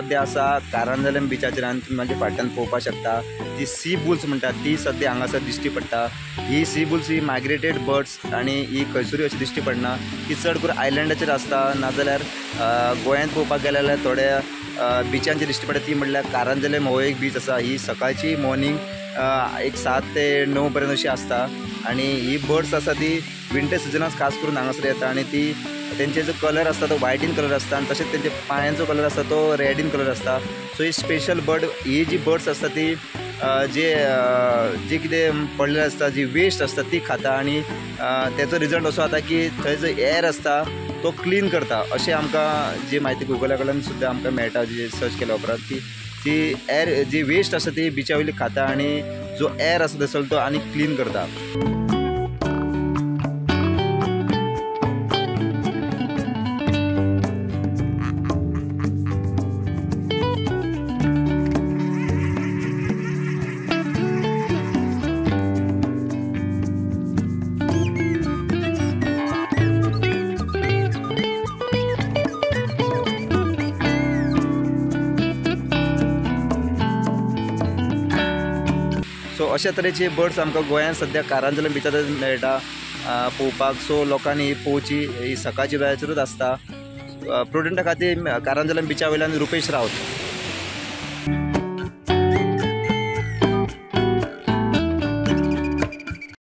सध्या आसा कारंजले बिचाचेर आनी तुमी म्हाज्या फाटल्यान पळोवपाक शकता ती सी बुल्स म्हणटा ती सद्या हांगासर दिश्टी पडटा। ही सी बुल्स ही मायग्रेटेड बर्ड्स आनी ही खंयसरूय अशी दिश्टी पडना। ती चड करून आयलँडाचेर आसता नाजाल्यार गोंयांत पळोवपाक गेले जाल्यार थोड्या बिचांचेर दिश्टी पडटा। ती म्हणल्यार कारंजले हो एक बीच आसा। ही सकाळची मॉर्निंग एक 7 ते 9 पर्यंत अशी आसता आनी ही बर्ड्स आसा ती विंटर सिजनाक खास करून हांगासर येता आनी ती तेंचे जो कलर आसता तो व्हायट इन कलर आसता आनी तशेंच तेंचे पांयांचो कलर आसता तो रेड इन कलर आसता। सो ही स्पेशल बर्ड ही जी बर्ड्स आसता ती जे कितें पडलेलें आसता जी वेस्ट आसता ती खाता आनी तेचो रिजल्ट असो जाता की थंय जो एअर आसता तो क्लीन करता अशें आमकां जी म्हायती गुगला कडल्यान सुद्दां आमकां मेळटा जी सर्च केल्या उपरांत की ती एअर जी वेस्ट आसता ती बिचा वयली खाता आनी जो एअर आसता थंयसर तो आनी क्लीन करता। सो अशा तरेचे बर्ड्स आमकां गोंयांत सद्या कारंजले बिचार मेळटा पळोवपाक। सो लोकांनी पळोवची ही सकाळची वेळाचेरूच आसता। प्रुडंटा खातीर कारंजले बिचा वयल्यान रुपेश रावत।